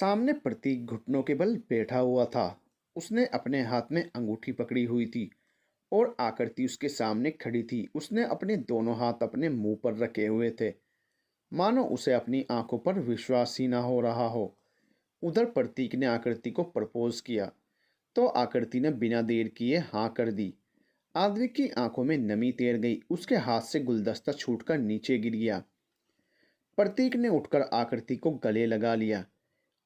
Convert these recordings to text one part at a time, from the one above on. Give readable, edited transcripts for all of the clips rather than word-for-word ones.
सामने प्रतीक घुटनों के बल बैठा हुआ था। उसने अपने हाथ में अंगूठी पकड़ी हुई थी और आकृति उसके सामने खड़ी थी। उसने अपने दोनों हाथ अपने मुंह पर रखे हुए थे, मानो उसे अपनी आंखों पर विश्वास ही ना हो रहा हो। उधर प्रतीक ने आकृति को प्रपोज किया तो आकृति ने बिना देर किए हाँ कर दी। आद्विक की आंखों में नमी तैर गई। उसके हाथ से गुलदस्ता छूटकर नीचे गिर गया। प्रतीक ने उठकर आकृति को गले लगा लिया।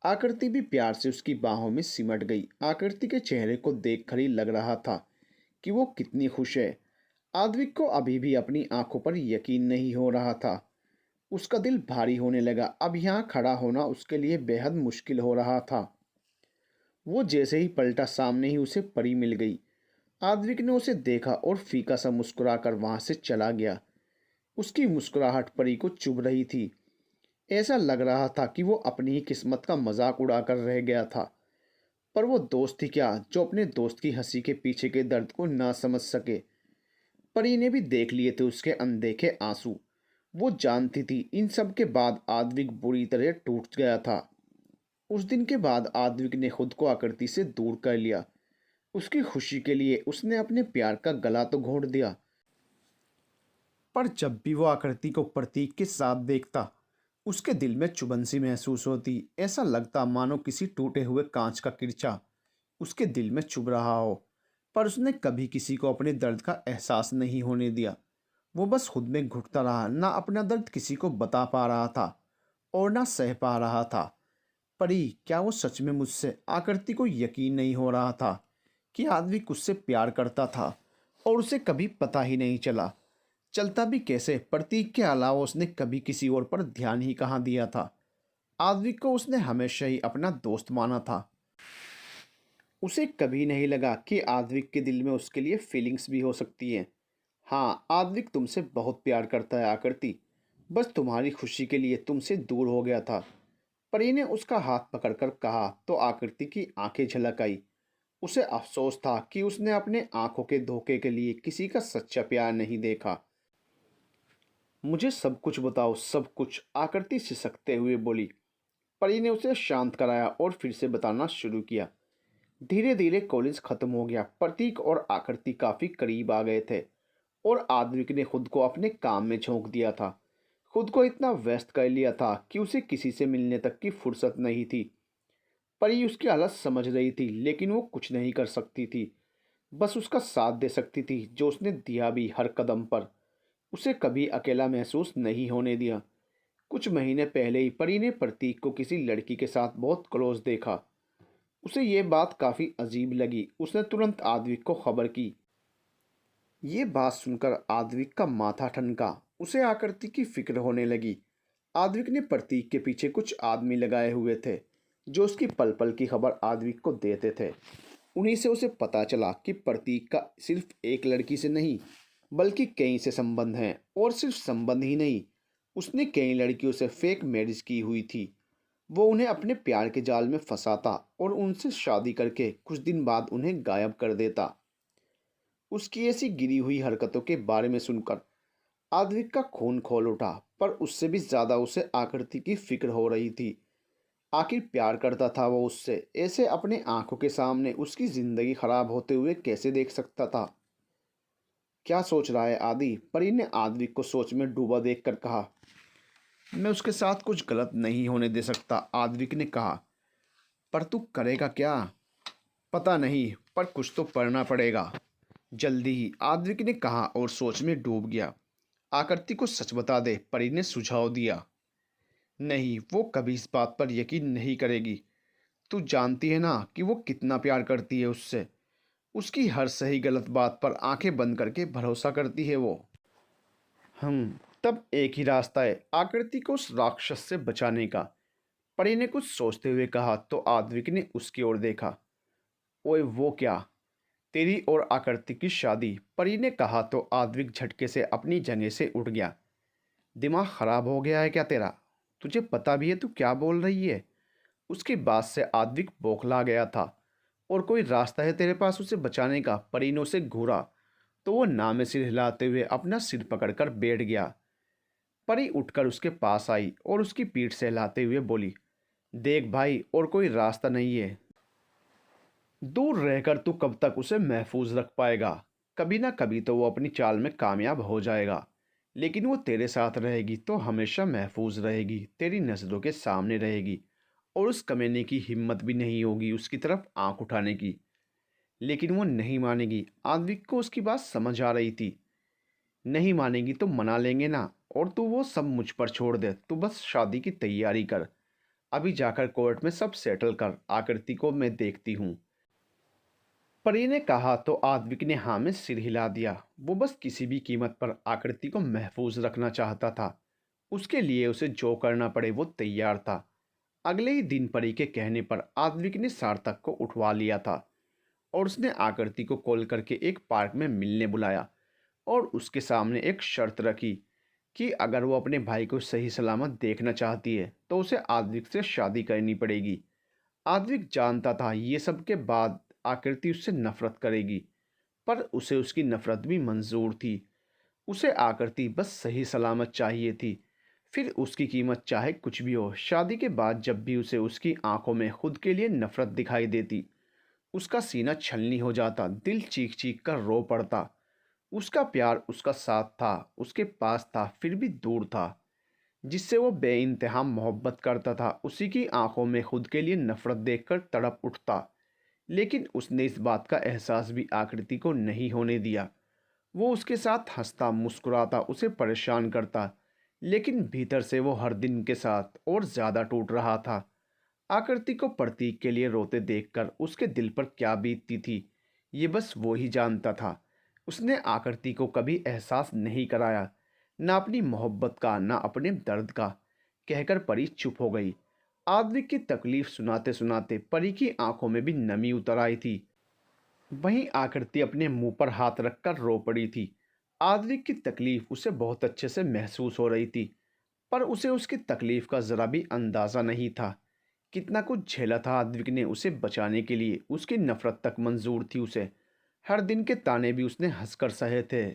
आकृति भी प्यार से उसकी बाहों में सिमट गई। आकृति के चेहरे को देखकर ही लग रहा था कि वो कितनी खुश है। आद्विक को अभी भी अपनी आंखों पर यकीन नहीं हो रहा था। उसका दिल भारी होने लगा। अब यहाँ खड़ा होना उसके लिए बेहद मुश्किल हो रहा था। वो जैसे ही पलटा, सामने ही उसे परी मिल गई। आद्विक ने उसे देखा और फीका सा मुस्कुराकर वहां से चला गया। उसकी मुस्कुराहट परी को चुभ रही थी। ऐसा लग रहा था कि वो अपनी ही किस्मत का मजाक उड़ाकर रह गया था। पर वो दोस्त ही क्या जो अपने दोस्त की हंसी के पीछे के दर्द को ना समझ सके। परी ने भी देख लिए थे उसके अनदेखे आंसू। वो जानती थी इन सब के बाद आद्विक बुरी तरह टूट गया था। उस दिन के बाद आद्विक ने खुद को आकृति से दूर कर लिया। उसकी खुशी के लिए उसने अपने प्यार का गला तो घोंट दिया, पर जब भी वो आकृति को प्रतीक के साथ देखता उसके दिल में चुभन सी महसूस होती। ऐसा लगता मानो किसी टूटे हुए कांच का किरचा उसके दिल में चुभ रहा हो। पर उसने कभी किसी को अपने दर्द का एहसास नहीं होने दिया। वो बस खुद में घुटता रहा, ना अपना दर्द किसी को बता पा रहा था और ना सह पा रहा था। परी, क्या वो सच में मुझसे? आकृति को यकीन नहीं हो रहा था कि आदमी उससे प्यार करता था और उसे कभी पता ही नहीं चला। चलता भी कैसे? प्रतीक के अलावा उसने कभी किसी और पर ध्यान ही कहाँ दिया था। आद्विक को उसने हमेशा ही अपना दोस्त माना था। उसे कभी नहीं लगा कि आद्विक के दिल में उसके लिए फीलिंग्स भी हो सकती हैं। हाँ, आद्विक तुमसे बहुत प्यार करता है आकृति, बस तुम्हारी खुशी के लिए तुमसे दूर हो गया था। परी ने उसका हाथ पकड़कर कहा तो आकृति की आंखें झलक आई। उसे अफसोस था कि उसने अपने आंखों के धोखे के लिए किसी का सच्चा प्यार नहीं देखा। मुझे सब कुछ बताओ, सब कुछ, आकृति सिसकते हुए बोली। परी ने उसे शांत कराया और फिर से बताना शुरू किया। धीरे धीरे कॉलेज खत्म हो गया। प्रतीक और आकृति काफी करीब आ गए थे और आद्विक ने खुद को अपने काम में झोंक दिया था। खुद को इतना व्यस्त कर लिया था कि उसे किसी से मिलने तक की फुर्सत नहीं थी। परी उसकी हालत समझ रही थी लेकिन वो कुछ नहीं कर सकती थी। बस उसका साथ दे सकती थी, जो उसने दिया भी हर कदम पर। उसे कभी अकेला महसूस नहीं होने दिया। कुछ महीने पहले ही परी ने प्रतीक को किसी लड़की के साथ बहुत क्लोज देखा। उसे ये बात काफ़ी अजीब लगी। उसने तुरंत आद्विक को खबर की। ये बात सुनकर आद्विक का माथा ठनका। उसे आकृति की फिक्र होने लगी। आद्विक ने प्रतीक के पीछे कुछ आदमी लगाए हुए थे जो उसकी पल पल की खबर आद्विक को देते थे। उन्हीं से उसे पता चला कि प्रतीक का सिर्फ एक लड़की से नहीं बल्कि कई से संबंध हैं। और सिर्फ संबंध ही नहीं, उसने कई लड़कियों से फेक मैरिज की हुई थी। वो उन्हें अपने प्यार के जाल में फंसाता और उनसे शादी करके कुछ दिन बाद उन्हें गायब कर देता। उसकी ऐसी गिरी हुई हरकतों के बारे में सुनकर आद्विक का खून खोल उठा, पर उससे भी ज्यादा उसे आकृति की फिक्र हो रही थी। आखिर प्यार करता था वो उससे, ऐसे अपने आंखों के सामने उसकी जिंदगी खराब होते हुए कैसे देख सकता था? क्या सोच रहा है आदि? परी ने आद्विक को सोच में डूबा देखकर कहा। मैं उसके साथ कुछ गलत नहीं होने दे सकता, आद्विक ने कहा। पर तू करेगा क्या? पता नहीं, पर कुछ तो करना पड़ेगा जल्दी ही, आद्विक ने कहा और सोच में डूब गया। आकृति को सच बता दे, परी ने सुझाव दिया। नहीं, वो कभी इस बात पर यकीन नहीं करेगी। तू जानती है ना कि वो कितना प्यार करती है उससे। उसकी हर सही गलत बात पर आंखें बंद करके भरोसा करती है वो। तब एक ही रास्ता है आकृति को उस राक्षस से बचाने का, परी ने कुछ सोचते हुए कहा तो आद्विक ने उसकी ओर देखा। ओए वो क्या? तेरी और आकृति की शादी, परी ने कहा तो आद्विक झटके से अपनी जगह से उठ गया। दिमाग खराब हो गया है क्या तेरा? तुझे पता भी है तू क्या बोल रही है? उसकी बात से आद्विक बौखला गया था। और कोई रास्ता है तेरे पास उसे बचाने का? परी ने उसे घूरा तो वो ना में सिर हिलाते हुए अपना सिर पकड़कर बैठ गया। परी उठकर उसके पास आई और उसकी पीठ से हिलाते हुए बोली, देख भाई, और कोई रास्ता नहीं है। दूर रहकर तू कब तक उसे महफूज रख पाएगा? कभी ना कभी तो वो अपनी चाल में कामयाब हो जाएगा, लेकिन वो तेरे साथ रहेगी तो हमेशा महफूज रहेगी, तेरी नज़रों के सामने रहेगी। और उस कमीने की हिम्मत भी नहीं होगी उसकी तरफ आंख उठाने की। लेकिन वो नहीं मानेगी। आद्विक को उसकी बात समझ आ रही थी। नहीं मानेगी तो मना लेंगे ना, और तू वो सब मुझ पर छोड़ दे, तू बस शादी की तैयारी कर। अभी जाकर कोर्ट में सब सेटल कर, आकृति को मैं देखती हूँ। परी ने कहा तो आद्विक ने हाँ में सिर हिला दिया। वो बस किसी भी कीमत पर आकृति को महफूज रखना चाहता था। उसके लिए उसे जो करना पड़े वो तैयार था। अगले ही दिन परी के कहने पर आद्विक ने सार्थक को उठवा लिया था और उसने आकृति को कॉल करके एक पार्क में मिलने बुलाया और उसके सामने एक शर्त रखी कि अगर वो अपने भाई को सही सलामत देखना चाहती है तो उसे आद्विक से शादी करनी पड़ेगी। आद्विक जानता था ये सब के बाद आकृति उससे नफरत करेगी, पर उसे उसकी नफरत भी मंजूर थी। उसे आकृति बस सही सलामत चाहिए थी, फिर उसकी कीमत चाहे कुछ भी हो। शादी के बाद जब भी उसे उसकी आंखों में खुद के लिए नफरत दिखाई देती, उसका सीना छलनी हो जाता, दिल चीख चीख कर रो पड़ता। उसका प्यार उसका साथ था, उसके पास था, फिर भी दूर था। जिससे वो बेइंतहा मोहब्बत करता था, उसी की आंखों में खुद के लिए नफरत देखकर तड़प उठता। लेकिन उसने इस बात का एहसास भी आकृति को नहीं होने दिया। वो उसके साथ हंसता मुस्कुराता, उसे परेशान करता, लेकिन भीतर से वो हर दिन के साथ और ज़्यादा टूट रहा था। आकृति को प्रतीक के लिए रोते देखकर उसके दिल पर क्या बीतती थी, ये बस वो ही जानता था। उसने आकृति को कभी एहसास नहीं कराया, ना अपनी मोहब्बत का, ना अपने दर्द का। कहकर परी चुप हो गई। आद्विक की तकलीफ सुनाते सुनाते परी की आंखों में भी नमी उतर आई थी। वहीं आकृति अपने मुंह पर हाथ रखकर रो पड़ी थी। आद्विक की तकलीफ उसे बहुत अच्छे से महसूस हो रही थी, पर उसे उसकी तकलीफ का जरा भी अंदाजा नहीं था। कितना कुछ झेला था आद्विक ने उसे बचाने के लिए, उसकी नफरत तक मंजूर थी उसे। हर दिन के ताने भी उसने हंसकर सहे थे।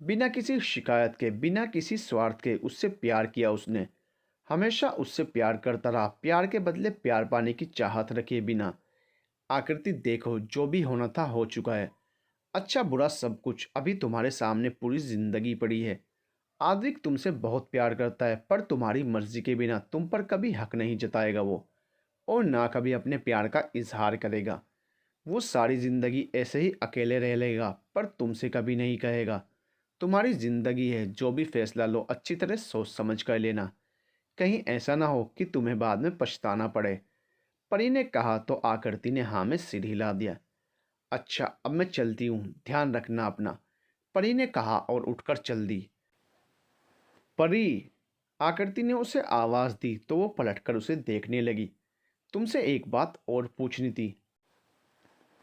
बिना किसी शिकायत के, बिना किसी स्वार्थ के उससे प्यार किया उसने। हमेशा उससे प्यार करता रहा, प्यार के बदले प्यार पाने की चाहत रखे बिना। आकृति देखो, जो भी होना था हो चुका है। अच्छा बुरा सब कुछ अभी तुम्हारे सामने, पूरी जिंदगी पड़ी है। आद्विक तुमसे बहुत प्यार करता है, पर तुम्हारी मर्जी के बिना तुम पर कभी हक नहीं जताएगा वो, और ना कभी अपने प्यार का इजहार करेगा। वो सारी जिंदगी ऐसे ही अकेले रह लेगा, पर तुमसे कभी नहीं कहेगा। तुम्हारी जिंदगी है, जो भी फैसला लो अच्छी तरह सोच समझ कर लेना। कहीं ऐसा ना हो कि तुम्हें बाद में पछताना पड़े। परी ने कहा तो आकृति ने हाँ में सिर हिला दिया। अच्छा, अब मैं चलती हूँ, ध्यान रखना अपना, परी ने कहा और उठकर चल दी। परी, आकृति ने उसे आवाज दी तो वो पलटकर उसे देखने लगी। तुमसे एक बात और पूछनी थी।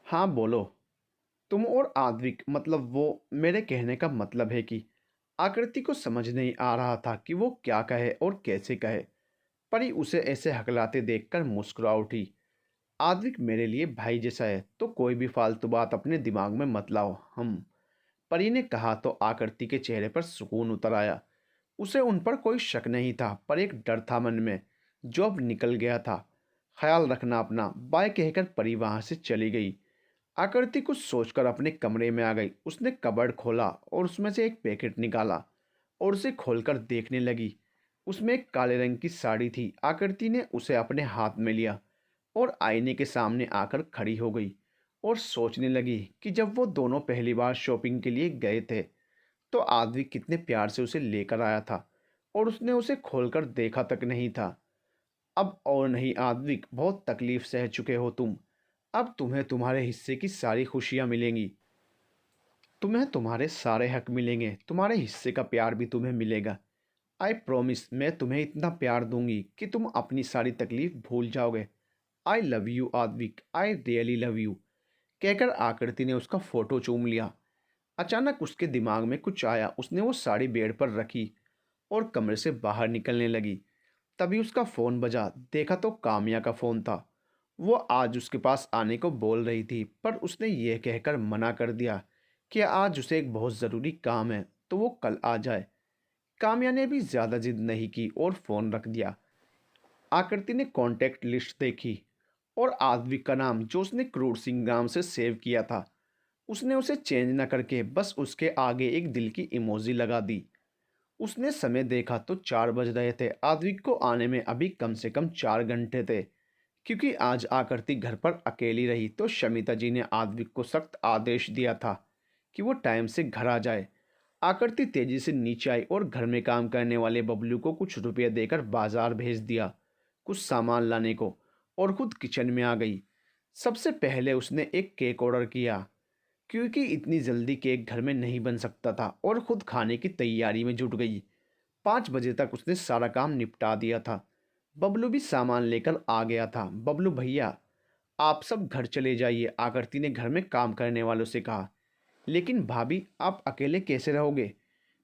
हाँ बोलो। तुम और आद्विक, मतलब वो, मेरे कहने का मतलब है कि आकृति को समझ नहीं आ रहा था कि वो क्या कहे और कैसे कहे। परी उसे ऐसे हकलाते देखकर मुस्कुरा उठी। आद्विक मेरे लिए भाई जैसा है, तो कोई भी फालतू बात अपने दिमाग में मत लाओ। हम, परी ने कहा तो आकृति के चेहरे पर सुकून उतर आया। उसे उन पर कोई शक नहीं था, पर एक डर था मन में, जो अब निकल गया था। ख्याल रखना अपना, बाय कहकर परी वहां से चली गई। आकृति कुछ सोचकर अपने कमरे में आ गई। उसने कबर्ड खोला और उसमें से एक पैकेट निकाला और उसे खोलकर देखने लगी। उसमें एक काले रंग की साड़ी थी। आकृति ने उसे अपने हाथ में लिया और आईने के सामने आकर खड़ी हो गई और सोचने लगी कि जब वो दोनों पहली बार शॉपिंग के लिए गए थे तो आदमी कितने प्यार से उसे लेकर आया था और उसने उसे खोलकर देखा तक नहीं था। अब और नहीं आद्विक, बहुत तकलीफ सह चुके हो तुम। अब तुम्हें तुम्हारे हिस्से की सारी खुशियां मिलेंगी, तुम्हें तुम्हारे सारे हक मिलेंगे, तुम्हारे हिस्से का प्यार भी तुम्हें मिलेगा। आई प्रॉमिस, मैं तुम्हें इतना प्यार दूंगी कि तुम अपनी सारी तकलीफ भूल जाओगे। I love you Advik, I really love you. कहकर आकृति ने उसका फोटो चूम लिया। अचानक उसके दिमाग में कुछ आया। उसने वो साड़ी बेड पर रखी और कमरे से बाहर निकलने लगी। तभी उसका फ़ोन बजा। देखा तो काम्या का फ़ोन था। वो आज उसके पास आने को बोल रही थी, पर उसने यह कहकर मना कर दिया कि आज उसे एक बहुत ज़रूरी काम है, तो वो कल आ जाए। काम्या ने भी ज़्यादा जिद नहीं की और फ़ोन रख दिया। आकृति ने कॉन्टैक्ट लिस्ट देखी और आद्विक का नाम जो उसने क्रूर सिंह नाम से सेव किया था, उसने उसे चेंज न करके बस उसके आगे एक दिल की इमोजी लगा दी। उसने समय देखा तो 4 बज रहे थे। आद्विक को आने में अभी कम से कम 4 घंटे थे। क्योंकि आज आकृति घर पर अकेली रही तो शमिता जी ने आद्विक को सख्त आदेश दिया था कि वो टाइम से घर आ जाए। आकृति तेजी से नीचे आई और घर में काम करने वाले बबलू को कुछ रुपये देकर बाजार भेज दिया कुछ सामान लाने को, और खुद किचन में आ गई। सबसे पहले उसने एक केक ऑर्डर किया क्योंकि इतनी जल्दी केक घर में नहीं बन सकता था, और खुद खाने की तैयारी में जुट गई। 5 बजे तक उसने सारा काम निपटा दिया था। बबलू भी सामान लेकर आ गया था। बबलू भैया, आप सब घर चले जाइए, आकृति ने घर में काम करने वालों से कहा। लेकिन भाभी, आप अकेले कैसे रहोगे?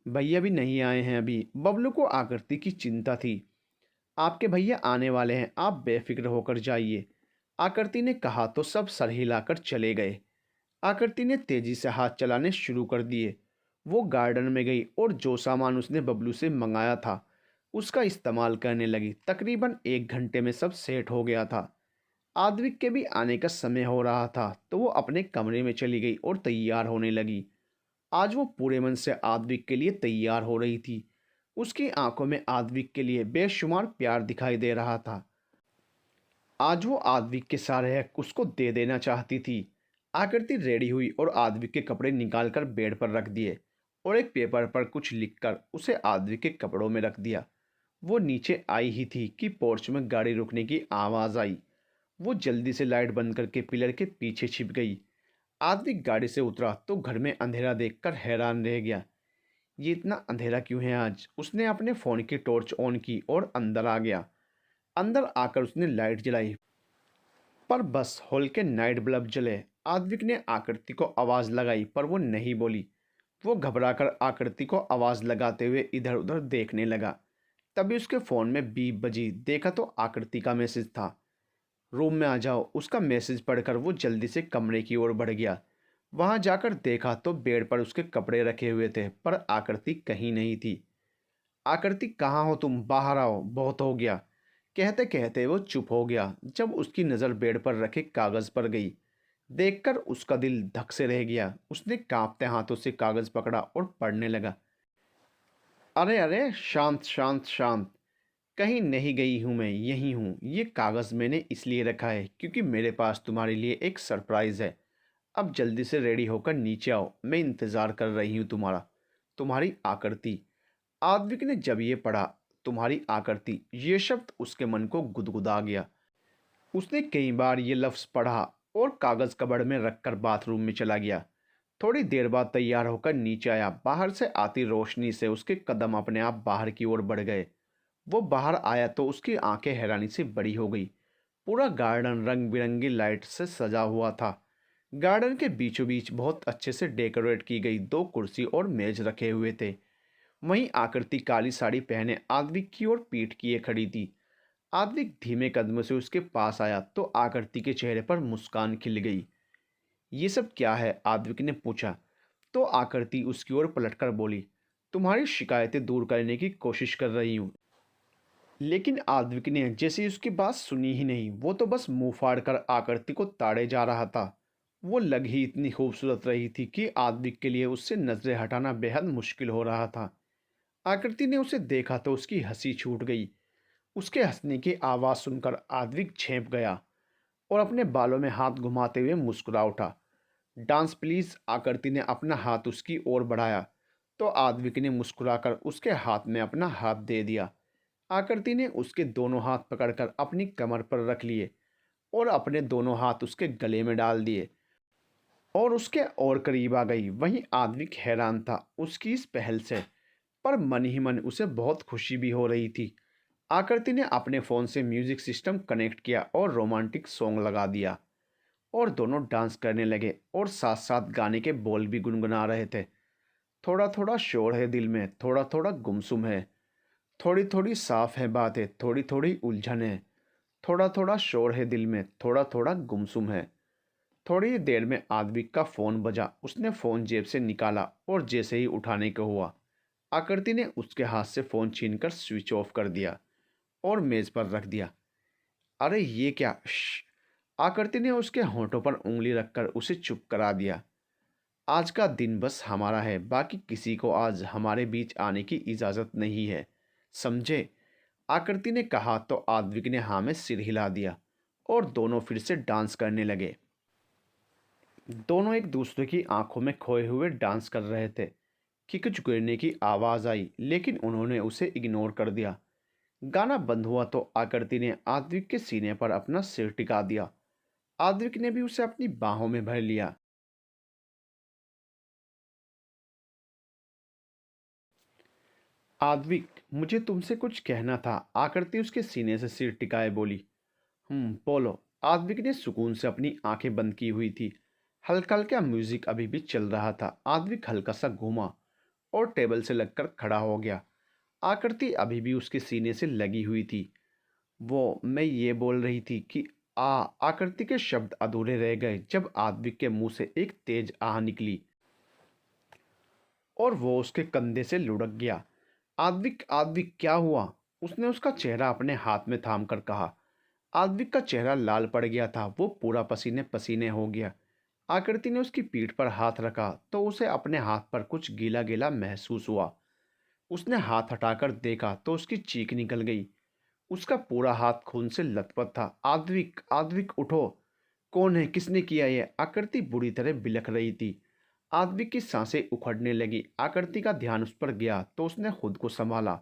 भैया भी नहीं आए हैं अभी। बबलू को आकृति की चिंता थी। आपके भैया आने वाले हैं, आप बेफिक्र होकर जाइए, आकृति ने कहा तो सब सर हिलाकर चले गए। आकृति ने तेजी से हाथ चलाने शुरू कर दिए। वो गार्डन में गई और जो सामान उसने बबलू से मंगाया था उसका इस्तेमाल करने लगी। तकरीबन 1 घंटे में सब सेट हो गया था। आद्विक के भी आने का समय हो रहा था तो वो अपने कमरे में चली गई और तैयार होने लगी। आज वो पूरे मन से आद्विक के लिए तैयार हो रही थी। उसकी आंखों में आद्विक के लिए बेशुमार प्यार दिखाई दे रहा था। आज वो आद्विक के सारे हक उसको दे देना चाहती थी। आकृति रेडी हुई और आद्विक के कपड़े निकालकर बेड पर रख दिए और एक पेपर पर कुछ लिखकर उसे आद्विक के कपड़ों में रख दिया। वो नीचे आई ही थी कि पोर्च में गाड़ी रुकने की आवाज़ आई। वो जल्दी से लाइट बंद करके पिलर के पीछे छिप गई। आद्विक गाड़ी से उतरा तो घर में अंधेरा देखकर हैरान रह गया। ये इतना अंधेरा क्यों है आज? उसने अपने फ़ोन की टॉर्च ऑन की और अंदर आ गया। अंदर आकर उसने लाइट जलाई पर बस हॉल के नाइट बल्ब जले। आद्विक ने आकृति को आवाज़ लगाई पर वो नहीं बोली। वो घबराकर आकृति को आवाज़ लगाते हुए इधर उधर देखने लगा। तभी उसके फ़ोन में बीप बजी। देखा तो आकृति का मैसेज था, रूम में आ जाओ। उसका मैसेज पढ़कर वो जल्दी से कमरे की ओर बढ़ गया। वहां जाकर देखा तो बेड पर उसके कपड़े रखे हुए थे पर आकृति कहीं नहीं थी। आकृति, कहाँ हो तुम? बाहर आओ, बहुत हो गया। कहते कहते वो चुप हो गया जब उसकी नज़र बेड पर रखे कागज़ पर गई। देखकर उसका दिल धक से रह गया। उसने कांपते हाथों से कागज़ पकड़ा और पढ़ने लगा। अरे अरे, शांत शांत शांत। कहीं नहीं गई हूँ मैं, यहीं हूँ। ये कागज़ मैंने इसलिए रखा है क्योंकि मेरे पास तुम्हारे लिए एक सरप्राइज़ है। अब जल्दी से रेडी होकर नीचे आओ, मैं इंतज़ार कर रही हूँ तुम्हारा। तुम्हारी आकृति। आद्विक ने जब ये पढ़ा, तुम्हारी आकृति, ये शब्द उसके मन को गुदगुदा गया। उसने कई बार ये लफ्ज़ पढ़ा और कागज़ कबड़ में रखकर बाथरूम में चला गया। थोड़ी देर बाद तैयार होकर नीचे आया। बाहर से आती रोशनी से उसके कदम अपने आप बाहर की ओर बढ़ गए। वो बाहर आया तो उसकी आंखें हैरानी से बड़ी हो गई। पूरा गार्डन रंग बिरंगी लाइट से सजा हुआ था। गार्डन के बीचों बीच बहुत अच्छे से डेकोरेट की गई 2 कुर्सी और मेज रखे हुए थे। वहीं आकृति काली साड़ी पहने आद्विक की ओर पीठ किए खड़ी थी। आद्विक धीमे कदमों से उसके पास आया तो आकृति के चेहरे पर मुस्कान खिल गई। ये सब क्या है? आद्विक ने पूछा तो आकृति उसकी ओर पलटकर बोली, तुम्हारी शिकायतें दूर करने की कोशिश कर रही हूँ। लेकिन आद्विक ने जैसे ही उसकी बात सुनी ही नहीं। वो तो बस मुंह फाड़ कर आकृति को ताड़े जा रहा था। वो लग ही इतनी खूबसूरत रही थी कि आद्विक के लिए उससे नजरें हटाना बेहद मुश्किल हो रहा था। आकृति ने उसे देखा तो उसकी हंसी छूट गई। उसके हंसने की आवाज़ सुनकर आद्विक झेंप गया और अपने बालों में हाथ घुमाते हुए मुस्कुरा उठा। Dance please. आकृति ने अपना हाथ उसकी ओर बढ़ाया तो आद्विक ने मुस्कुराकर उसके हाथ में अपना हाथ दे दिया। आकृति ने उसके दोनों हाथ पकड़कर अपनी कमर पर रख लिए और अपने दोनों हाथ उसके गले में डाल दिए और उसके और करीब आ गई। वहीं आद्विक हैरान था उसकी इस पहल से, पर मन ही मन उसे बहुत खुशी भी हो रही थी। आकृति ने अपने फ़ोन से म्यूजिक सिस्टम कनेक्ट किया और रोमांटिक सॉन्ग लगा दिया और दोनों डांस करने लगे और साथ साथ गाने के बोल भी गुनगुना रहे थे। थोड़ा थोड़ा शोर है दिल में, थोड़ा थोड़ा गुमसुम है, थोड़ी थोड़ी साफ है बातें, थोड़ी थोड़ी उलझन है। थोड़ा थोड़ा शोर है दिल में, थोड़ा थोड़ा गुमसुम है। थोड़ी देर में आद्विक का फ़ोन बजा। उसने फ़ोन जेब से निकाला और जैसे ही उठाने को हुआ, आकृति ने उसके हाथ से फ़ोन छीनकर स्विच ऑफ कर दिया और मेज़ पर रख दिया। अरे ये क्या? आकृति ने उसके होंठों पर उंगली रखकर उसे चुप करा दिया। आज का दिन बस हमारा है, बाकी किसी को आज हमारे बीच आने की इजाज़त नहीं है, समझे? आकृति ने कहा तो आद्विक ने हाँ में सिर हिला दिया और दोनों फिर से डांस करने लगे। दोनों एक दूसरे की आंखों में खोए हुए डांस कर रहे थे कि कुछ गिरने की आवाज़ आई, लेकिन उन्होंने उसे इग्नोर कर दिया। गाना बंद हुआ तो आकृति ने आद्विक के सीने पर अपना सिर टिका दिया। आद्विक ने भी उसे अपनी बाहों में भर लिया। आद्विक, मुझे तुमसे कुछ कहना था। आकृति उसके सीने से सिर टिकाए बोली। बोलो। आद्विक ने सुकून से अपनी आंखें बंद की हुई थी। हल्का हल्का म्यूजिक अभी भी चल रहा था। आद्विक हल्का सा घूमा और टेबल से लगकर खड़ा हो गया। आकृति अभी भी उसके सीने से लगी हुई थी। वो मैं ये बोल रही थी कि आ आकृति के शब्द अधूरे रह गए जब आद्विक के मुंह से एक तेज आह निकली और वो उसके कंधे से लुढ़क गया। आद्विक, आद्विक क्या हुआ? उसने उसका चेहरा अपने हाथ में थाम कर कहा। आद्विक का चेहरा लाल पड़ गया था, वो पूरा पसीने पसीने हो गया। आकृति ने उसकी पीठ पर हाथ रखा तो उसे अपने हाथ पर कुछ गीला गीला महसूस हुआ। उसने हाथ हटाकर देखा तो उसकी चीख निकल गई। उसका पूरा हाथ खून से लथपथ था। आद्विक, आद्विक उठो। कौन है? किसने किया ये? आकृति बुरी तरह बिलख रही थी। आद्विक की सांसें उखड़ने लगी। आकृति का ध्यान उस पर गया तो उसने खुद को संभाला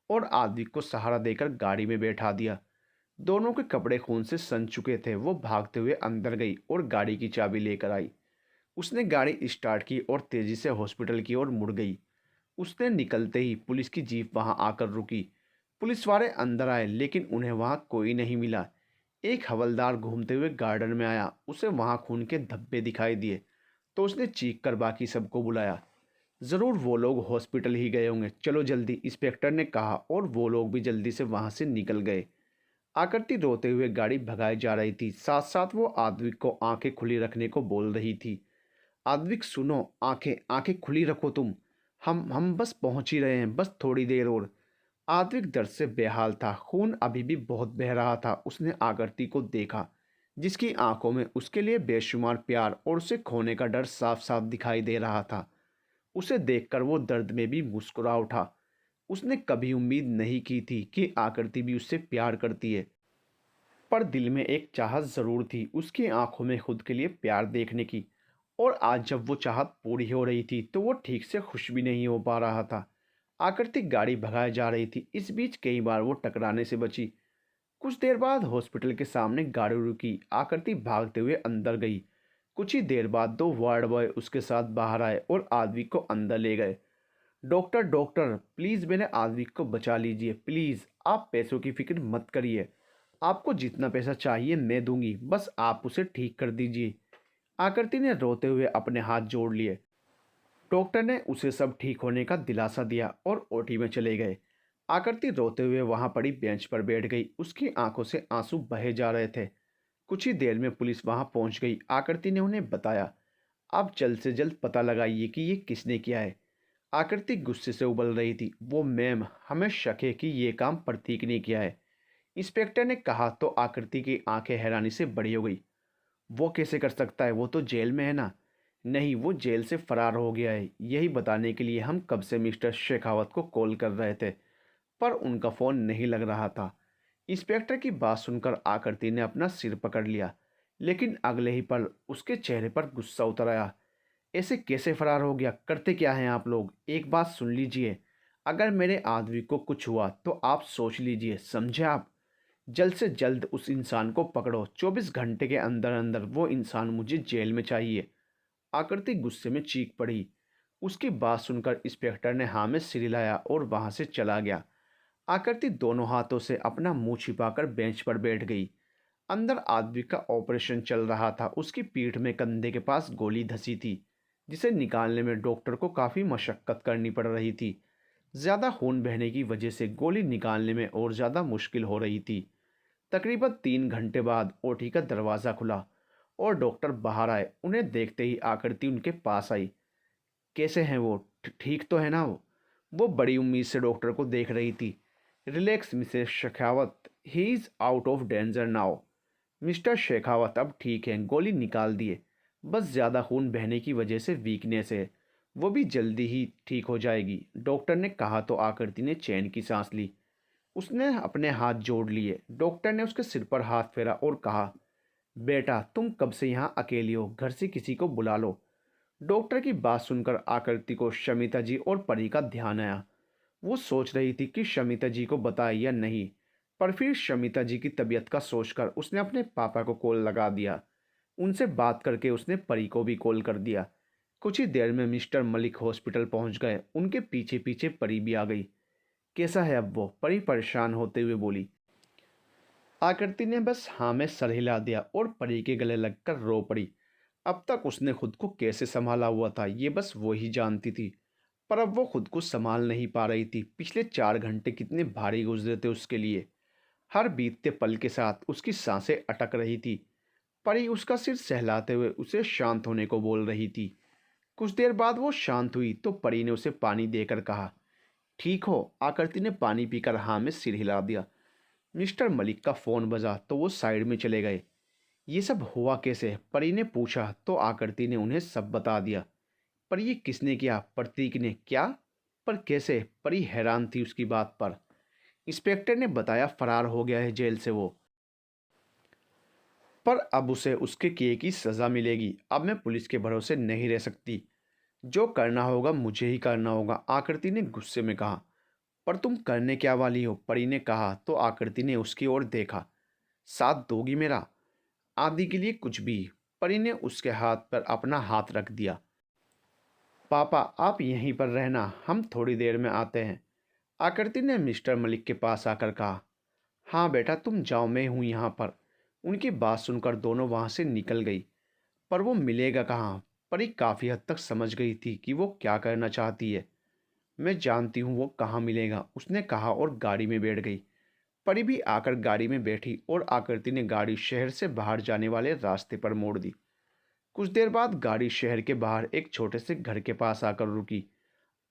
और आद्विक को सहारा देकर गाड़ी में बैठा दिया। दोनों के कपड़े खून से सन चुके थे। वो भागते हुए अंदर गई और गाड़ी की चाबी लेकर आई। उसने गाड़ी स्टार्ट की और तेजी से हॉस्पिटल की ओर मुड़ गई। उसने निकलते ही पुलिस की जीप वहां आकर रुकी। पुलिस वाले अंदर आए लेकिन उन्हें वहां कोई नहीं मिला। एक हवलदार घूमते हुए गार्डन में आया। उसे वहां खून के धब्बे दिखाई दिए तो उसने चीख कर बाकी सबको बुलाया। ज़रूर वो लोग हॉस्पिटल ही गए होंगे, चलो जल्दी, इंस्पेक्टर ने कहा और वो लोग भी जल्दी से वहां से निकल गए। आकृति रोते हुए गाड़ी भगाई जा रही थी। साथ साथ वो आद्विक को आंखें खुली रखने को बोल रही थी। आद्विक सुनो, आंखें आंखें खुली रखो तुम। हम बस पहुंच ही रहे हैं, बस थोड़ी देर और। आद्विक दर्द से बेहाल था। खून अभी भी बहुत बह रहा था। उसने आकृति को देखा जिसकी आंखों में उसके लिए बेशुमार प्यार और उसे खोने का डर साफ साफ दिखाई दे रहा था। उसे देखकर वो दर्द में भी मुस्कुरा उठा। उसने कभी उम्मीद नहीं की थी कि आकृति भी उससे प्यार करती है, पर दिल में एक चाहत ज़रूर थी उसकी आंखों में खुद के लिए प्यार देखने की। और आज जब वो चाहत पूरी हो रही थी तो वो ठीक से खुश भी नहीं हो पा रहा था। आकृति गाड़ी भगाए जा रही थी। इस बीच कई बार वो टकराने से बची। कुछ देर बाद हॉस्पिटल के सामने गाड़ी रुकी। आकृति भागते हुए अंदर गई। कुछ ही देर बाद दो वार्ड बॉय उसके साथ बाहर आए और आदमी को अंदर ले गए। डॉक्टर, डॉक्टर, प्लीज़ मेरे आदमी को बचा लीजिए, प्लीज़। आप पैसों की फिक्र मत करिए। आपको जितना पैसा चाहिए मैं दूंगी, बस आप उसे ठीक कर दीजिए। आकृति ने रोते हुए अपने हाथ जोड़ लिए। डॉक्टर ने उसे सब ठीक होने का दिलासा दिया और ओटी में चले गए। आकृति रोते हुए वहां पड़ी बेंच पर बैठ गई। उसकी आंखों से आंसू बहे जा रहे थे। कुछ ही देर में पुलिस वहां पहुंच गई। आकृति ने उन्हें बताया, आप जल्द से जल्द पता लगाइए कि ये किसने किया है। आकृति गुस्से से उबल रही थी। वो मैम, हमें शक है कि ये काम प्रतीक ने किया है, इंस्पेक्टर ने कहा तो आकृति की आंखें हैरानी से बड़ी हो गई। वो कैसे कर सकता है? वो तो जेल में है ना। नहीं, वो जेल से फरार हो गया है। यही बताने के लिए हम कब से मिस्टर शेखावत को कॉल कर रहे थे, पर उनका फ़ोन नहीं लग रहा था। इंस्पेक्टर की बात सुनकर आकृति ने अपना सिर पकड़ लिया, लेकिन अगले ही पल उसके चेहरे पर गुस्सा उतर आया। ऐसे कैसे फरार हो गया? करते क्या हैं आप लोग? एक बात सुन लीजिए, अगर मेरे आदमी को कुछ हुआ तो आप सोच लीजिए, समझे आप? जल्द से जल्द उस इंसान को पकड़ो। 24 घंटे के अंदर अंदर वो इंसान मुझे जेल में चाहिए। आकृति गुस्से में चीख पड़ी। उसकी बात सुनकर इंस्पेक्टर ने हाँ में सिर हिलाया और वहां से चला गया। आकृति दोनों हाथों से अपना मुंह छिपाकर बेंच पर बैठ गई। अंदर आदमी का ऑपरेशन चल रहा था। उसकी पीठ में कंधे के पास गोली धंसी थी, जिसे निकालने में डॉक्टर को काफ़ी मशक्कत करनी पड़ रही थी। ज़्यादा खून बहने की वजह से गोली निकालने में और ज़्यादा मुश्किल हो रही थी। तकरीबन 3 घंटे बाद ओटी का दरवाज़ा खुला और डॉक्टर बाहर आए। उन्हें देखते ही आकृति उनके पास आई। कैसे हैं वो? ठीक तो है ना वो? वो बड़ी उम्मीद से डॉक्टर को देख रही थी। Relax Mrs Shekhawat, he is out of danger now. Mister Shekhawat अब ठीक हैं, गोली निकाल दिए, बस ज़्यादा खून बहने की वजह से वीकनेस है, वो भी जल्दी ही ठीक हो जाएगी, डॉक्टर ने कहा। तो आकृति ने चैन की सांस ली। उसने अपने हाथ जोड़ लिए। डॉक्टर ने उसके सिर पर हाथ फेरा और कहा, बेटा तुम कब से यहाँ अकेली हो, घर से किसी को बुला लो। डॉक्टर की बात सुनकर आकृति को शमिता जी और परी का ध्यान आया। वो सोच रही थी कि शमिता जी को बताए या नहीं, पर फिर शमिता जी की तबीयत का सोचकर उसने अपने पापा को कॉल लगा दिया। उनसे बात करके उसने परी को भी कॉल कर दिया। कुछ ही देर में मिस्टर मलिक हॉस्पिटल पहुंच गए। उनके पीछे पीछे परी भी आ गई। कैसा है अब वो, परी परेशान होते हुए बोली। आकृति ने बस हाँ में सर हिला दिया और परी के गले लगकर रो पड़ी। अब तक उसने खुद को कैसे संभाला हुआ था ये बस वो ही जानती थी, पर अब वो खुद को संभाल नहीं पा रही थी। पिछले 4 घंटे कितने भारी गुजरे थे उसके लिए। हर बीतते पल के साथ उसकी सांसें अटक रही थी। परी उसका सिर सहलाते हुए उसे शांत होने को बोल रही थी। कुछ देर बाद वो शांत हुई तो परी ने उसे पानी देकर कहा, ठीक हो। आकृति ने पानी पीकर हाँ में सिर हिला दिया। मिस्टर मलिक का फ़ोन बजा तो वो साइड में चले गए। ये सब हुआ कैसे, परी ने पूछा तो आकृति ने उन्हें सब बता दिया। पर ये किसने किया, प्रतीक ने? क्या? पर कैसे? परी हैरान थी उसकी बात पर। इंस्पेक्टर ने बताया फरार हो गया है जेल से वो, पर अब उसे उसके किए की सज़ा मिलेगी। अब मैं पुलिस के भरोसे नहीं रह सकती। जो करना होगा मुझे ही करना होगा, आकृति ने गुस्से में कहा। पर तुम करने क्या वाली हो, परी ने कहा तो आकृति ने उसकी ओर देखा। साथ दोगी मेरा? आदि के लिए कुछ भी। परी ने उसके हाथ पर अपना हाथ रख दिया। पापा आप यहीं पर रहना, हम थोड़ी देर में आते हैं, आकृति ने मिस्टर मलिक के पास आकर कहा। हाँ बेटा तुम जाओ, मैं हूँ यहाँ पर। उनकी बात सुनकर दोनों वहाँ से निकल गई। पर वो मिलेगा कहाँ? परी काफ़ी हद तक समझ गई थी कि वो क्या करना चाहती है। मैं जानती हूँ वो कहाँ मिलेगा, उसने कहा और गाड़ी में बैठ गई। परी भी आकर गाड़ी में बैठी और आकृति ने गाड़ी शहर से बाहर जाने वाले रास्ते पर मोड़ दी। कुछ देर बाद गाड़ी शहर के बाहर एक छोटे से घर के पास आकर रुकी।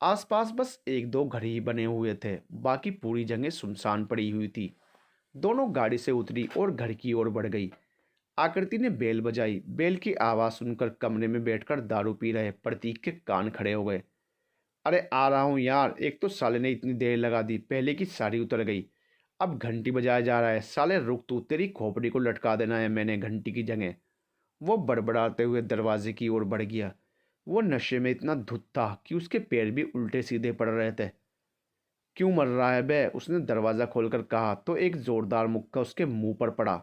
आसपास बस एक दो घर ही बने हुए थे, बाकी पूरी जगह सुनसान पड़ी हुई थी। दोनों गाड़ी से उतरी और घर की ओर बढ़ गई। आकृति ने बेल बजाई। बेल की आवाज़ सुनकर कमरे में बैठकर दारू पी रहे प्रतीक के कान खड़े हो गए। अरे आ रहा हूँ यार, एक तो साले ने इतनी देर लगा दी, पहले की सारी उतर गई, अब घंटी बजाया जा रहा है। साले रुक तू, तेरी खोपड़ी को लटका देना है मैंने घंटी की जगह। वो बड़बड़ाते हुए दरवाजे की ओर बढ़ गया। वो नशे में इतना धुत था कि उसके पैर भी उल्टे सीधे पड़ रहे थे। क्यों मर रहा है बे, उसने दरवाज़ा खोलकर कहा तो एक जोरदार मुक्का उसके मुंह पर पड़ा।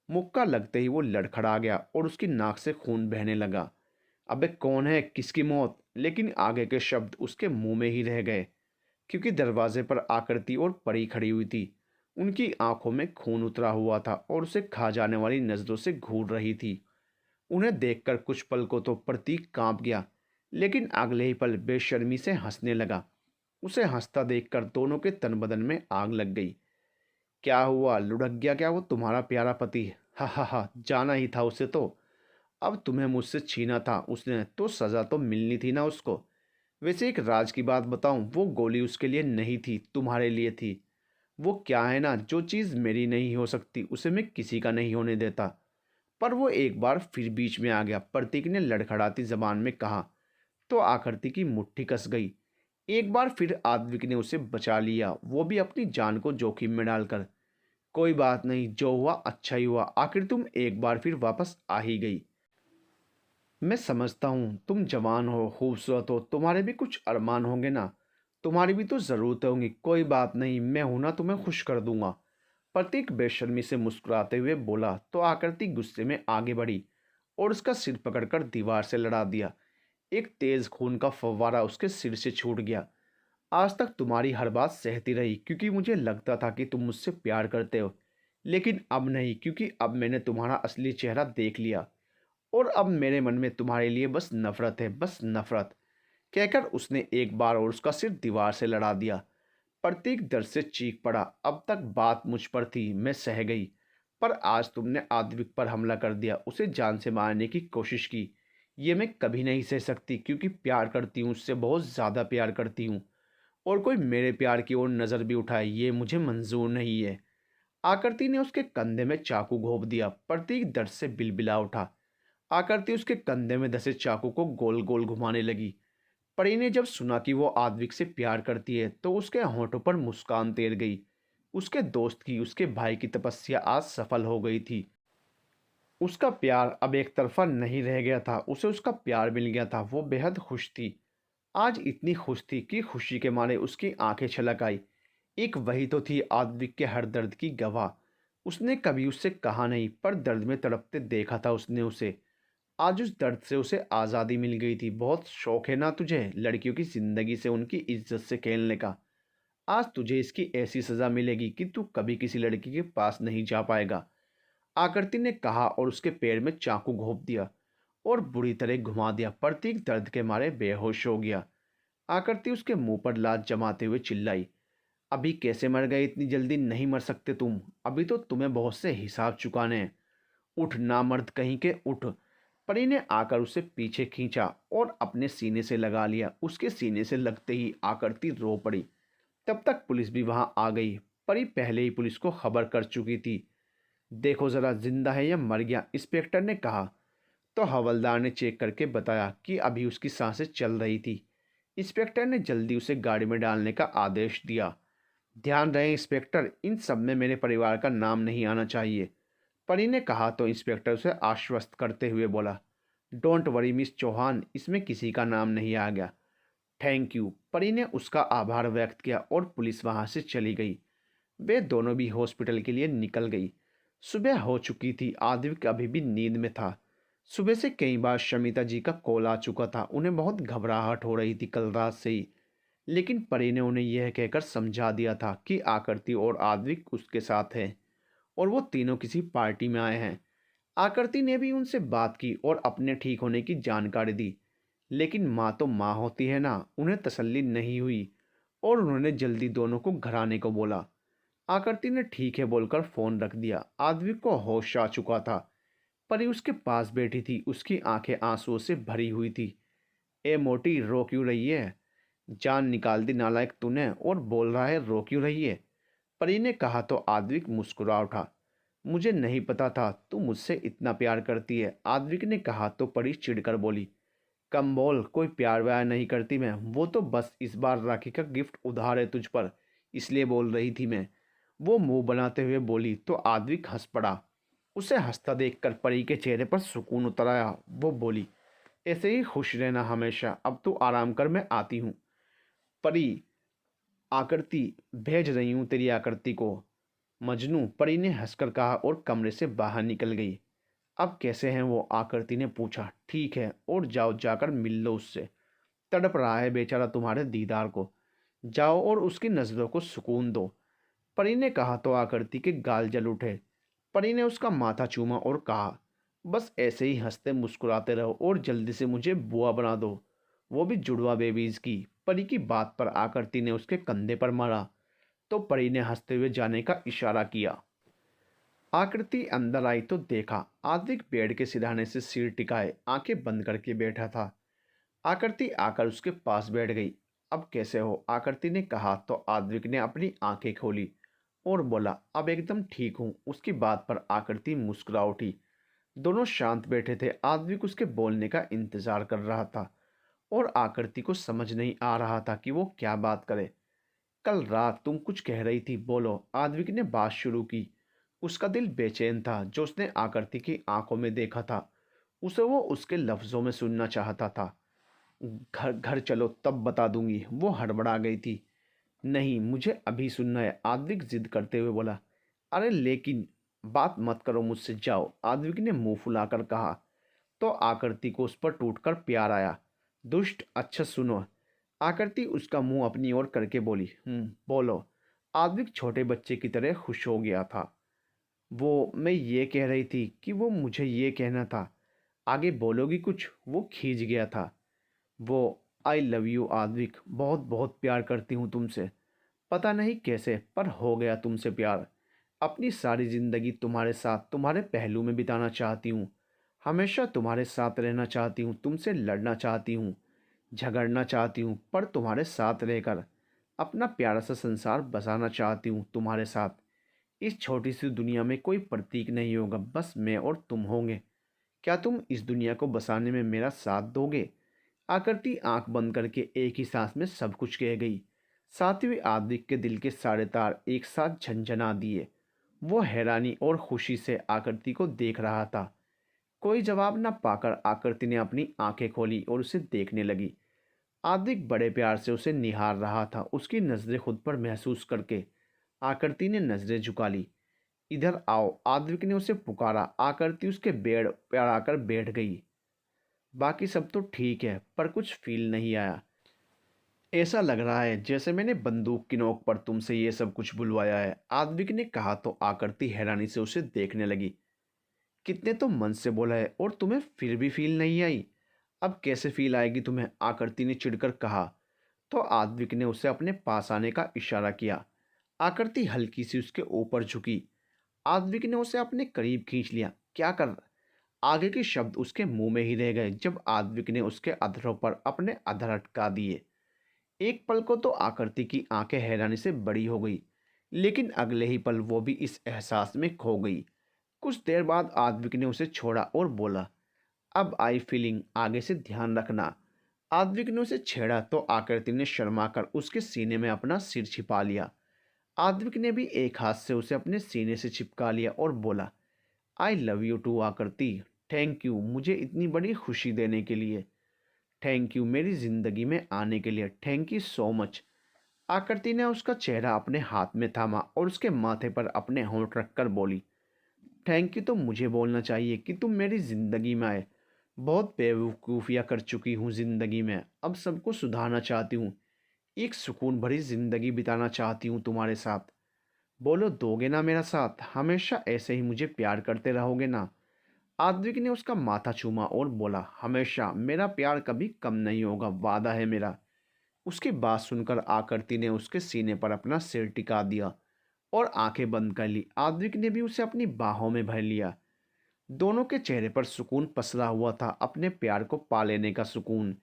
मुक्का लगते ही वो लड़खड़ा गया और उसकी नाक से खून बहने लगा। अबे कौन है, किसकी मौत? लेकिन आगे के शब्द उसके मुंह में ही रह गए, क्योंकि दरवाजे पर आकृति और परी खड़ी हुई थी। उनकी आंखों में खून उतरा हुआ था और उसे खा जाने वाली नजरों से घूर रही थी। उन्हें देखकर कुछ पल को तो प्रतीक कांप गया, लेकिन अगले ही पल बेशर्मी से हंसने लगा। उसे हंसता देखकर दोनों के तन बदन में आग लग गई। क्या हुआ, लुढ़क गया क्या वो तुम्हारा प्यारा पति? हा हा हा, जाना ही था उसे तो। अब तुम्हें मुझसे छीना था उसने तो सज़ा तो मिलनी थी ना उसको। वैसे एक राज की बात बताऊं, वो गोली उसके लिए नहीं थी, तुम्हारे लिए थी। वो क्या है ना, जो चीज़ मेरी नहीं हो सकती उसे मैं किसी का नहीं होने देता। पर वो एक बार फिर बीच में आ गया, प्रतीक ने लड़खड़ाती जबान में कहा। तो आकृति की मुट्ठी कस गई। एक बार फिर आद्विक ने उसे बचा लिया, वो भी अपनी जान को जोखिम में डालकर। कोई बात नहीं, जो हुआ अच्छा ही हुआ, आखिर तुम एक बार फिर वापस आ ही गई। मैं समझता हूँ तुम जवान हो, खूबसूरत हो, तुम्हारे भी कुछ अरमान होंगे ना, तुम्हारी भी तो ज़रूरत होंगी। कोई बात नहीं, मैं हूं ना, तुम्हें खुश कर दूंगा। प्रतीक बेशर्मी से मुस्कुराते हुए बोला तो आकृति गुस्से में आगे बढ़ी और उसका सिर पकड़कर दीवार से लड़ा दिया। एक तेज खून का फव्वारा उसके सिर से छूट गया। आज तक तुम्हारी हर बात सहती रही क्योंकि मुझे लगता था कि तुम मुझसे प्यार करते हो, लेकिन अब नहीं, क्योंकि अब मैंने तुम्हारा असली चेहरा देख लिया और अब मेरे मन में तुम्हारे लिए बस नफरत है, बस नफरत। कहकर उसने एक बार और उसका सिर दीवार से लड़ा दिया। प्रतीक दर्द से चीख पड़ा। अब तक बात मुझ पर थी, मैं सह गई, पर आज तुमने आद्विक पर हमला कर दिया, उसे जान से मारने की कोशिश की। ये मैं कभी नहीं सह सकती, क्योंकि प्यार करती हूँ उससे, बहुत ज़्यादा प्यार करती हूँ। और कोई मेरे प्यार की ओर नज़र भी उठाए, ये मुझे मंजूर नहीं है। आकृति ने उसके कंधे में चाकू घोंप दिया। प्रतीक दर्द से बिलबिला उठा। आकृति उसके कंधे में धंसे चाकू को गोल गोल घुमाने लगी। परी ने जब सुना कि वो आद्विक से प्यार करती है तो उसके होंठों पर मुस्कान तैर गई। उसके दोस्त की, उसके भाई की तपस्या आज सफल हो गई थी। उसका प्यार अब एक तरफा नहीं रह गया था, उसे उसका प्यार मिल गया था। वो बेहद खुश थी। आज इतनी खुश थी कि खुशी के मारे उसकी आंखें छलक आई। एक वही तो थी आद्विक के हर दर्द की गवाह। उसने कभी उससे कहा नहीं, पर दर्द में तड़पते देखा था उसने उसे। आज उस दर्द से उसे आज़ादी मिल गई थी। बहुत शौक है ना तुझे लड़कियों की ज़िंदगी से, उनकी इज्जत से खेलने का। आज तुझे इसकी ऐसी सज़ा मिलेगी कि तू कभी किसी लड़की के पास नहीं जा पाएगा। आकृति ने कहा और उसके पैर में चाकू घोंप दिया और बुरी तरह घुमा दिया। प्रतीक दर्द के मारे बेहोश हो गया। आकृति उसके मुंह पर लात जमाते हुए चिल्लाई, अभी कैसे मर गए? इतनी जल्दी नहीं मर सकते तुम। अभी तो तुम्हें बहुत से हिसाब चुकाने हैं। उठ नामर्द कहीं के, उठ। परी ने आकर उसे पीछे खींचा और अपने सीने से लगा लिया। उसके सीने से लगते ही आकृति रो पड़ी। तब तक पुलिस भी वहां आ गई। परी पहले ही पुलिस को खबर कर चुकी थी। देखो जरा, जिंदा है या मर गया, इंस्पेक्टर ने कहा। तो हवलदार ने चेक करके बताया कि अभी उसकी सांसें चल रही थी। इंस्पेक्टर ने जल्दी उसे गाड़ी में डालने का आदेश दिया। ध्यान रहे इंस्पेक्टर, इन सब में मेरे परिवार का नाम नहीं आना चाहिए, परी ने कहा। तो इंस्पेक्टर उसे आश्वस्त करते हुए बोला, डोंट वरी मिस चौहान, इसमें किसी का नाम नहीं आ गया। Thank you. परी ने उसका आभार व्यक्त किया और पुलिस वहां से चली गई। वे दोनों भी हॉस्पिटल के लिए निकल गई। सुबह हो चुकी थी। आदित्य अभी भी नींद में था। सुबह से कई बार शमिता जी का कॉल आ चुका था। उन्हें बहुत घबराहट हो रही थी कल रात से ही। लेकिन परी ने उन्हें यह कहकर समझा दिया था कि आकृति और आद्विक उसके साथ है और वो तीनों किसी पार्टी में आए हैं। आकृति ने भी उनसे बात की और अपने ठीक होने की जानकारी दी। लेकिन माँ तो माँ होती है ना, उन्हें तसल्ली नहीं हुई और उन्होंने जल्दी दोनों को घर आने को बोला। आकृति ने ठीक है बोलकर फोन रख दिया। आद्विक को होश आ चुका था। परी उसके पास बैठी थी। उसकी आंखें आंसुओं से भरी हुई थी। ए मोटी, रो क्यों रही है? जान निकाल दी नालायक तूने, और बोल रहा है रो क्यों रही है? परी ने कहा तो आद्विक मुस्कुरा उठा। मुझे नहीं पता था तू मुझसे इतना प्यार करती है, आद्विक ने कहा तो परी चिढ़कर बोली, कम बोल, कोई प्यार व्यार नहीं करती मैं। वो तो बस इस बार राखी का गिफ्ट उधार है तुझ पर, इसलिए बोल रही थी मैं। वो मुंह बनाते हुए बोली तो आद्विक हंस पड़ा। उसे हंसता देखकर परी के चेहरे पर सुकून उतर आया। वो बोली, ऐसे ही खुश रहना हमेशा, अब तू आराम कर, मैं आती हूँ। परी, आकृति भेज रही हूँ तेरी आकृति को। मजनू, परी ने हंसकर कहा और कमरे से बाहर निकल गई। अब कैसे हैं वो? आकृति ने पूछा। ठीक है, और जाओ, जाकर मिल लो उससे। तड़प रहा है बेचारा तुम्हारे दीदार को। जाओ और उसकी नज़रों को सुकून दो। परी ने कहा तो आकृति के गाल जल उठे। परी ने उसका माथा चूमा और कहा, बस ऐसे ही हंसते मुस्कुराते रहो और जल्दी से मुझे बुआ बना दो, वो भी जुड़वा बेबीज की। परी की बात पर आकृति ने उसके कंधे पर मारा तो परी ने हंसते हुए जाने का इशारा किया। आकृति अंदर आई तो देखा आद्विक बेड के सिरहाने से सिर टिकाए आंखें बंद करके बैठा था। आकृति आकर उसके पास बैठ गई। अब कैसे हो? आकृति ने कहा तो आद्विक ने अपनी आंखें खोली और बोला, अब एकदम ठीक हूँ। उसकी बात पर आकृति मुस्कुरा उठी। दोनों शांत बैठे थे। आद्विक उसके बोलने का इंतजार कर रहा था और आकृति को समझ नहीं आ रहा था कि वो क्या बात करे। कल रात तुम कुछ कह रही थी, बोलो, आद्विक ने बात शुरू की। उसका दिल बेचैन था। जो उसने आकृति की आंखों में देखा था उसे वो उसके लफ्जों में सुनना चाहता था। घर घर चलो तब बता दूंगी, वो हड़बड़ा गई थी। नहीं, मुझे अभी सुनना है, आद्विक जिद करते हुए बोला। अरे लेकिन, बात मत करो मुझसे, जाओ, आद्विक ने मुंह फुलाकर कहा। तो आकृति को उस पर टूटकर प्यार आया। दुष्ट, अच्छा सुनो। आकृति उसका मुंह अपनी ओर करके बोली, बोलो। आद्विक छोटे बच्चे की तरह खुश हो गया था। वो, मैं ये कह रही थी कि वो मुझे ये कहना था। आगे बोलोगी कुछ? वो खींच गया था। वो, आई लव यू आद्विक, बहुत बहुत प्यार करती हूँ तुमसे। पता नहीं कैसे, पर हो गया तुमसे प्यार। अपनी सारी ज़िंदगी तुम्हारे साथ, तुम्हारे पहलू में बिताना चाहती हूँ। हमेशा तुम्हारे साथ रहना चाहती हूँ। तुमसे लड़ना चाहती हूँ, झगड़ना चाहती हूँ, पर तुम्हारे साथ रहकर। अपना प्यारा सा संसार बसाना चाहती हूँ तुम्हारे साथ। इस छोटी सी दुनिया में कोई प्रतीक नहीं होगा, बस मैं और तुम होंगे। क्या तुम इस दुनिया को बसाने में मेरा साथ दोगे? आकृति आंख बंद करके एक ही सांस में सब कुछ कह गई। साथ ही आदिक के दिल के सारे तार एक साथ झंझना दिए। वो हैरानी और खुशी से आकृति को देख रहा था। कोई जवाब न पाकर आकृति ने अपनी आंखें खोली और उसे देखने लगी। आदिक बड़े प्यार से उसे निहार रहा था, उसकी नजरें खुद पर महसूस करके आकृति ने नजरें झुका ली। इधर आओ, आद्विक ने उसे पुकारा। आकृति उसके बेड पर आकर बैठ गई। बाकी सब तो ठीक है, पर कुछ फील नहीं आया। ऐसा लग रहा है जैसे मैंने बंदूक की नोक पर तुमसे ये सब कुछ बुलवाया है, आद्विक ने कहा तो आकृति हैरानी से उसे देखने लगी। कितने तो मन से बोला है और तुम्हें फिर भी फील नहीं आई? अब कैसे फील आएगी तुम्हें? आकृति ने चिढ़कर कहा तो आद्विक ने उसे अपने पास आने का इशारा किया। आकृति हल्की सी उसके ऊपर झुकी। आद्विक ने उसे अपने करीब खींच लिया। क्या कर? आगे के शब्द उसके मुंह में ही रह गए जब आद्विक ने उसके अधरों पर अपने अधर अटका दिए। एक पल को तो आकृति की आंखें हैरानी से बड़ी हो गई, लेकिन अगले ही पल वो भी इस एहसास में खो गई। कुछ देर बाद आद्विक ने उसे छोड़ा और बोला, अब आई फीलिंग, आगे से ध्यान रखना। आद्विक ने उसे छेड़ा तो आकृति ने शर्माकर उसके सीने में अपना सिर छिपा लिया। आद्विक ने भी एक हाथ से उसे अपने सीने से चिपका लिया और बोला, आई लव यू टू आकृति। थैंक यू मुझे इतनी बड़ी खुशी देने के लिए। थैंक यू मेरी ज़िंदगी में आने के लिए। Thank you so much. आकृति ने उसका चेहरा अपने हाथ में थामा और उसके माथे पर अपने होंठ रखकर बोली, थैंक यू तो मुझे बोलना चाहिए कि तुम मेरी ज़िंदगी में आए। बहुत बेवकूफ़ियाँ कर चुकी हूँ ज़िंदगी में, अब सबको सुधारना चाहती हूँ। एक सुकून भरी ज़िंदगी बिताना चाहती हूँ तुम्हारे साथ। बोलो, दोगे ना मेरा साथ? हमेशा ऐसे ही मुझे प्यार करते रहोगे ना? आद्विक ने उसका माथा चूमा और बोला, हमेशा। मेरा प्यार कभी कम नहीं होगा, वादा है मेरा। उसकी बात सुनकर आकृति ने उसके सीने पर अपना सिर टिका दिया और आंखें बंद कर ली। आद्विक ने भी उसे अपनी बाहों में भर लिया। दोनों के चेहरे पर सुकून पसरा हुआ था, अपने प्यार को पा लेने का सुकून,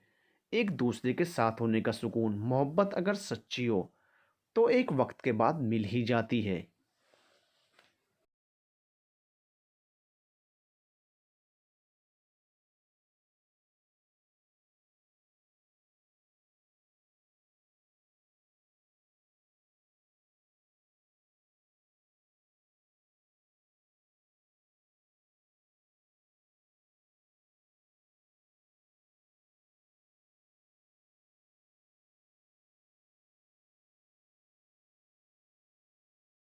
एक दूसरे के साथ होने का सुकून। मोहब्बत अगर सच्ची हो तो एक वक्त के बाद मिल ही जाती है।